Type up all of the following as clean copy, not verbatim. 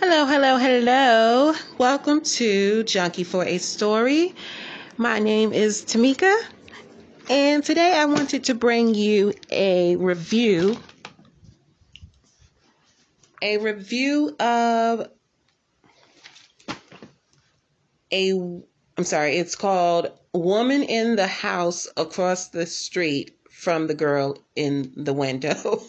Hello, hello, hello. Welcome to Junkie for a Story. My name is Tamika, and today I wanted to bring you a review of it's called Woman in the House Across the Street from the Girl in the Window.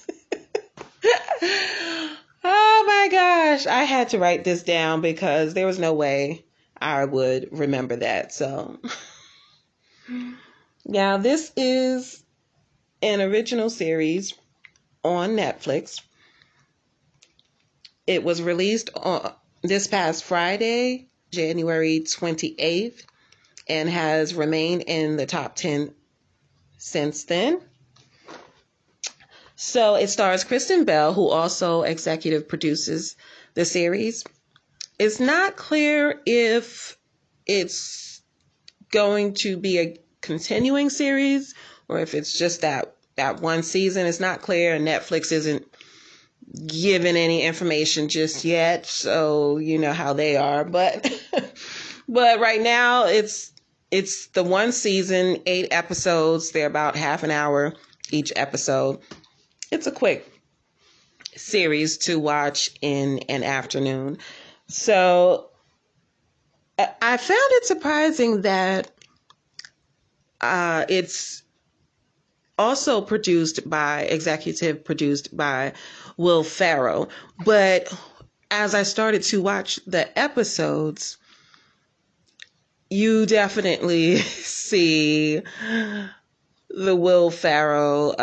Oh my gosh, I had to write this down because there was no way I would remember that. So, now this is an original series on Netflix. It was released on this past Friday, January 28th, and has remained in the top 10 since then. So it stars Kristen Bell, who also executive produces the series. It's not clear if it's going to be a continuing series or if it's just that one season. It's not clear, and Netflix isn't giving any information just yet, so you know how they are. But but right now it's the one season, 8 episodes. They're about half an hour each episode. It's a quick series to watch in an afternoon. So I found it surprising that it's also executive produced by Will Ferrell. But as I started to watch the episodes, you definitely see the Will Ferrell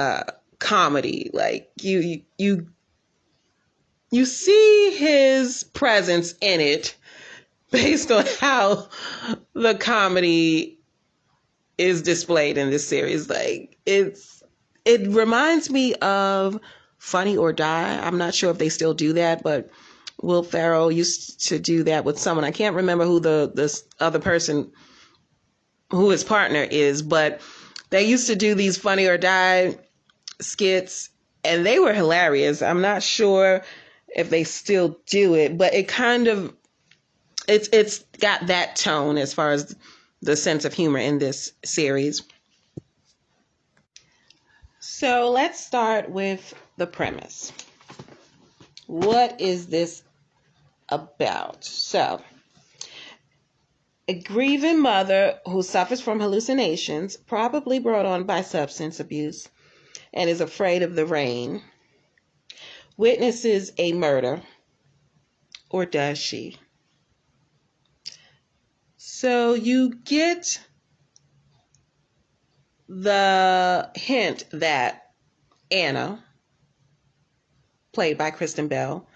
comedy. Like you see his presence in it based on how the comedy is displayed in this series. Like it reminds me of Funny or Die. I'm not sure if they still do that, but Will Ferrell used to do that with someone. I can't remember who the other person, who his partner is, but they used to do these Funny or Die skits, and they were hilarious. I'm not sure if they still do it, but it kind of it's got that tone as far as the sense of humor in this series. So let's start with the premise. What is this about? So, a grieving mother who suffers from hallucinations, probably brought on by substance abuse, and is afraid of the rain, witnesses a murder, or does she? So you get the hint that Anna, played by Kristen Bell,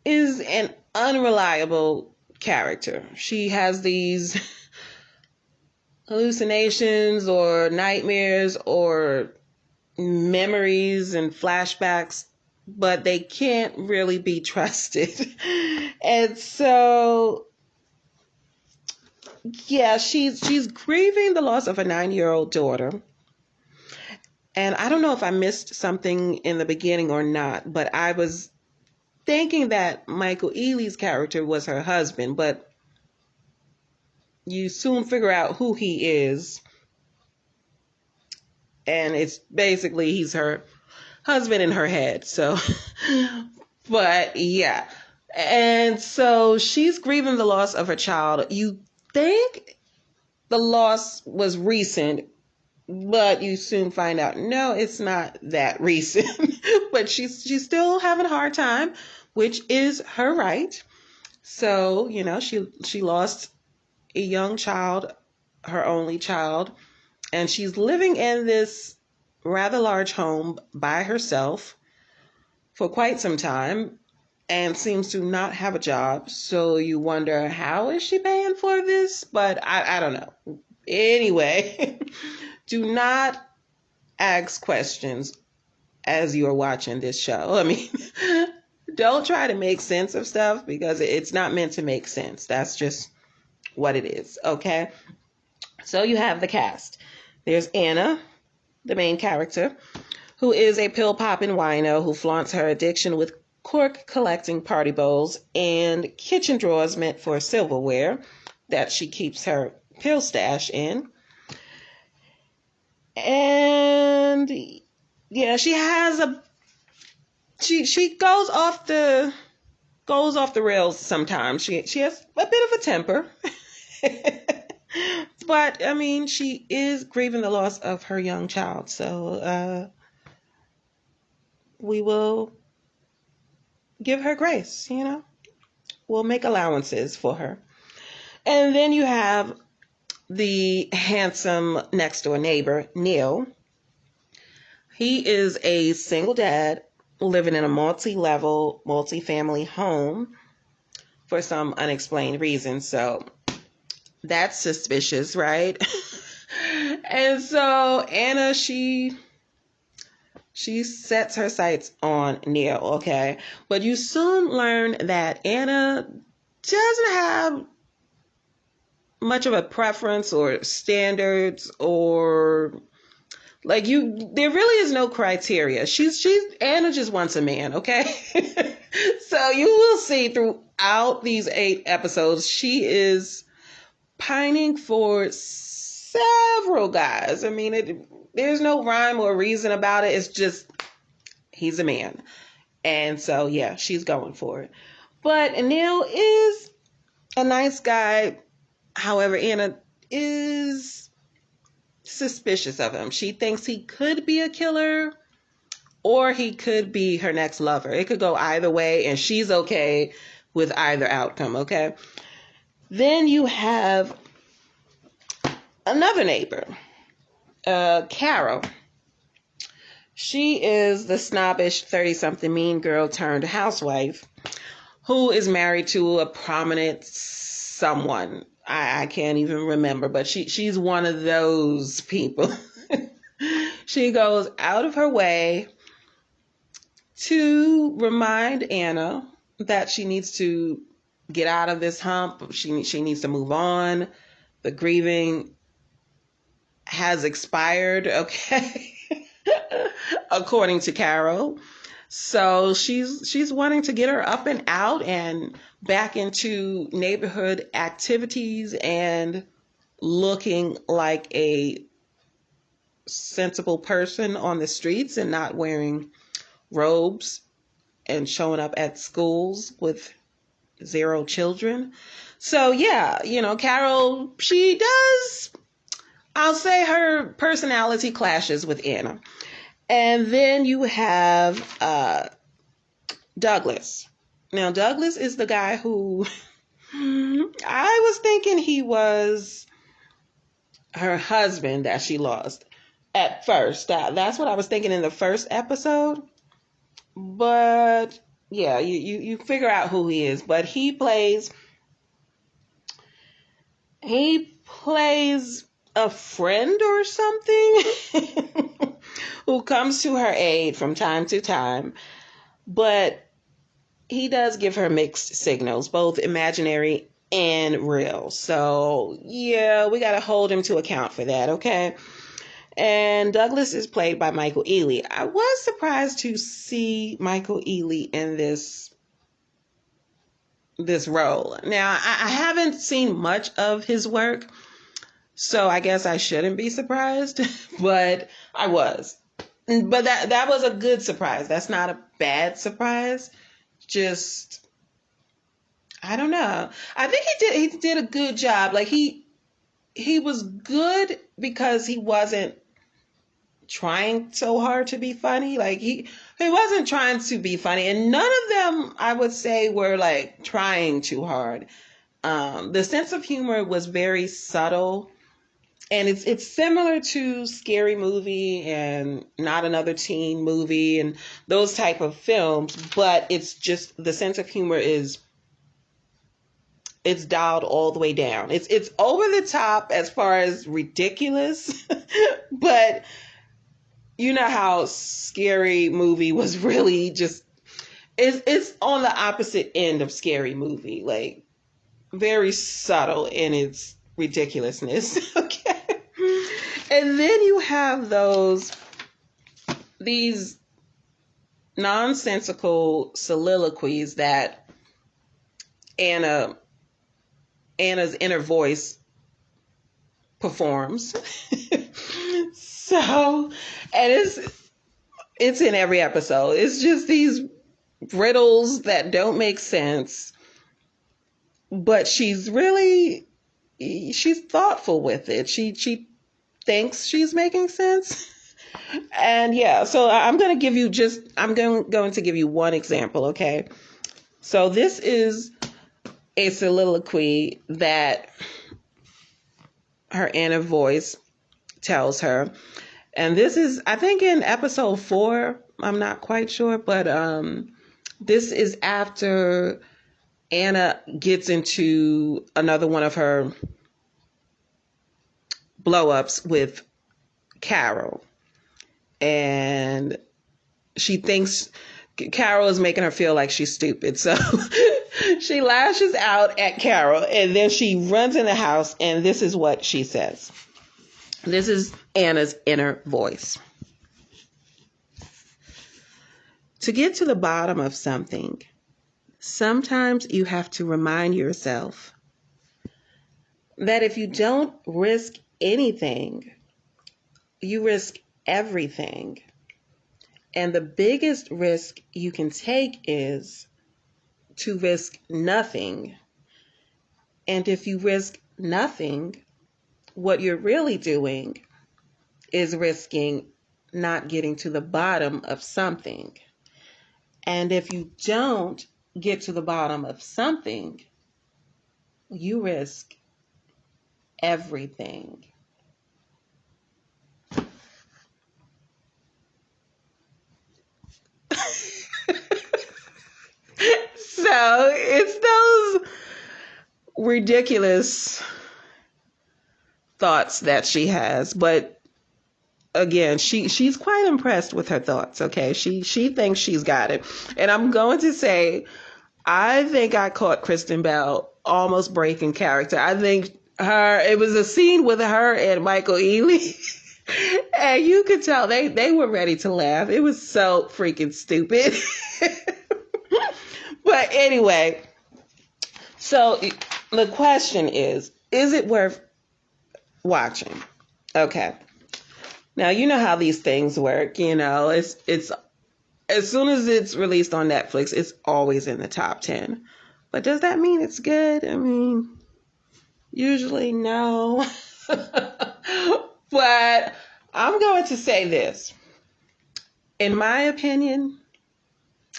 is an unreliable character. She has these hallucinations or nightmares or memories and flashbacks, but they can't really be trusted. And so, yeah, she's grieving the loss of a 9-year-old daughter. And I don't know if I missed something in the beginning or not, but I was thinking that Michael Ealy's character was her husband, but you soon figure out who he is. And it's basically he's her husband in her head. So, but yeah. And so she's grieving the loss of her child. You think the loss was recent, but you soon find out, no, it's not that recent. But she's still having a hard time, which is her right. So, you know, she lost a young child, her only child, and she's living in this rather large home by herself for quite some time and seems to not have a job. So you wonder, how is she paying for this? But I don't know. Anyway, do not ask questions as you are watching this show. I mean, don't try to make sense of stuff because it's not meant to make sense. That's just what it is. Okay. So you have the cast. There's Anna, the main character, who is a pill popping wino who flaunts her addiction with cork collecting party bowls, and kitchen drawers meant for silverware that she keeps her pill stash in. And yeah, she has a she goes off the rails sometimes. She has a bit of a temper. But I mean, she is grieving the loss of her young child, so we will give her grace, you know? We'll make allowances for her. And then you have the handsome next door neighbor, Neil. He is a single dad living in a multi-level, multi-family home for some unexplained reason. So that's suspicious, right? And so Anna, she sets her sights on Neil, okay? But you soon learn that Anna doesn't have much of a preference or standards, or like, there really is no criteria. She's Anna just wants a man, okay? So you will see throughout these 8 episodes, she is pining for several guys. I mean, there's no rhyme or reason about it. It's just, he's a man. And so, yeah, she's going for it. But Neil is a nice guy. However, Anna is suspicious of him. She thinks he could be a killer, or he could be her next lover. It could go either way, and she's okay with either outcome, okay? Then you have another neighbor, Carol. She is the snobbish 30-something mean girl turned housewife who is married to a prominent someone. I can't even remember, but she's one of those people. She goes out of her way to remind Anna that she needs to get out of this hump. She needs to move on. The grieving has expired, okay? According to Carol. So she's wanting to get her up and out and back into neighborhood activities and looking like a sensible person on the streets and not wearing robes and showing up at schools with 0 children. So yeah, Carol, she does, I'll say her personality clashes with Anna. And then you have Douglas. Now, Douglas is the guy who I was thinking he was her husband that she lost at first. That's what I was thinking in the first episode. But yeah, you figure out who he is. But he plays a friend or something who comes to her aid from time to time, but he does give her mixed signals, both imaginary and real. So yeah, we got to hold him to account for that, okay? And Douglas is played by Michael Ealy. I was surprised to see Michael Ealy in this role. Now, I haven't seen much of his work, so I guess I shouldn't be surprised, but I was. But that was a good surprise. That's not a bad surprise. Just, I don't know. I think he did a good job. Like he was good because he wasn't trying so hard to be funny. Like he wasn't trying to be funny, and none of them, I would say, were like trying too hard. The sense of humor was very subtle. And it's similar to Scary Movie and Not Another Teen Movie and those type of films, but it's just the sense of humor it's dialed all the way down. It's over the top as far as ridiculous, but you know how Scary Movie was really just it's on the opposite end of Scary Movie, like very subtle in its ridiculousness. Okay. And then you have these nonsensical soliloquies that Anna's inner voice performs. So, and it's in every episode. It's just these riddles that don't make sense, but she's thoughtful with it. She thinks she's making sense. And yeah, so I'm going to give you one example, okay? So this is a soliloquy that her inner voice tells her. And this is, I think, in episode 4. I'm not quite sure, but this is after Anna gets into another one of her blow-ups with Carol. And she thinks Carol is making her feel like she's stupid. So she lashes out at Carol, and then she runs in the house, and this is what she says. This is Anna's inner voice. To get to the bottom of something, sometimes you have to remind yourself that if you don't risk anything, you risk everything. And the biggest risk you can take is to risk nothing. And if you risk nothing, what you're really doing is risking not getting to the bottom of something. And if you don't get to the bottom of something, you risk everything. So it's those ridiculous thoughts that she has, but again, she's quite impressed with her thoughts. Okay, she thinks she's got it, and I'm going to say, I think I caught Kristen Bell almost breaking character. I think it was a scene with her and Michael Ealy. And you could tell they were ready to laugh. It was so freaking stupid. But anyway, so the question is it worth watching? Okay. Now, you know how these things work. You know, it's as soon as it's released on Netflix, it's always in the top 10. But does that mean it's good? I mean, usually no. But I'm going to say this. In my opinion,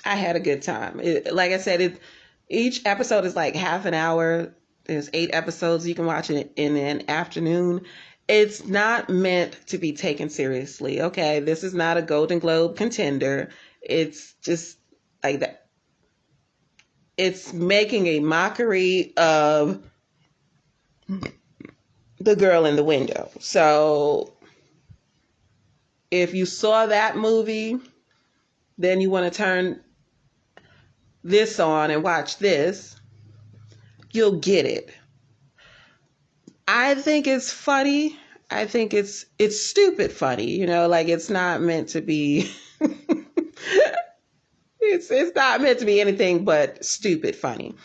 I had a good time. Like I said, each episode is like half an hour. There's 8 episodes. You can watch it in an afternoon. It's not meant to be taken seriously. Okay, this is not a Golden Globe contender. It's just like that. It's making a mockery of the girl in the window. So if you saw that movie, then you want to turn this on and watch this, you'll get it. I think it's funny. I think it's stupid funny, you know, like it's not meant to be it's not meant to be anything but stupid funny.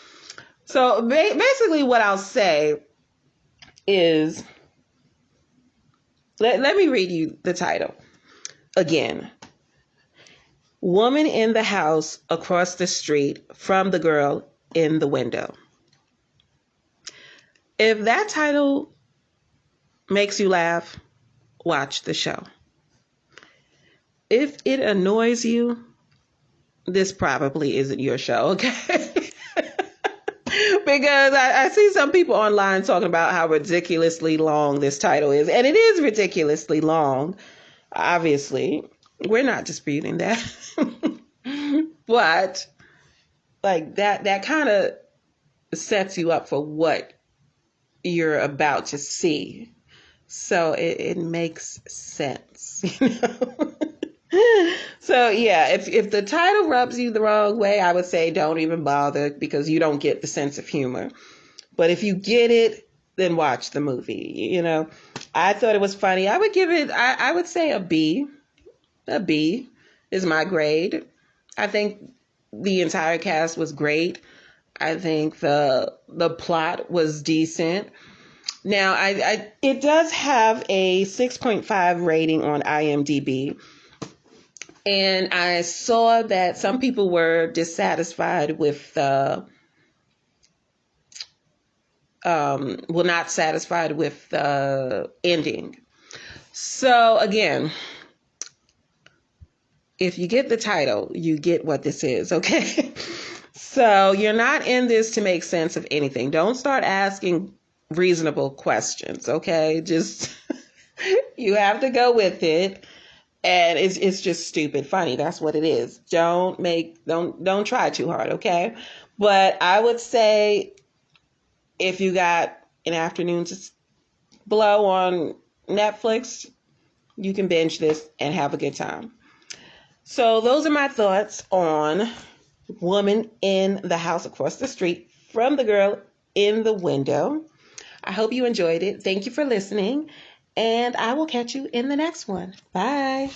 So basically what I'll say is, let me read you the title again. Woman in the house across the street from the girl in the window. If that title makes you laugh, watch the show. If it annoys you, this probably isn't your show, okay? Because I see some people online talking about how ridiculously long this title is. And it is ridiculously long, obviously. We're not disputing that. But like that kind of sets you up for what you're about to see. So it makes sense, you know? So yeah, if the title rubs you the wrong way, I would say don't even bother, because you don't get the sense of humor. But if you get it, then watch the movie. You know, I thought it was funny. I would give it, I would say a B. A B is my grade. I think the entire cast was great. I think the plot was decent. Now, it does have a 6.5 rating on IMDb, and I saw that some people were dissatisfied with not satisfied with the ending. So again, if you get the title, you get what this is, okay? So you're not in this to make sense of anything. Don't start asking reasonable questions, okay? Just you have to go with it. And it's just stupid funny. That's what it is. Don't try too hard, okay? But I would say if you got an afternoon to blow on Netflix, you can binge this and have a good time. So those are my thoughts on Woman in the House Across the Street from the Girl in the Window. I hope you enjoyed it. Thank you for listening, and I will catch you in the next one. Bye.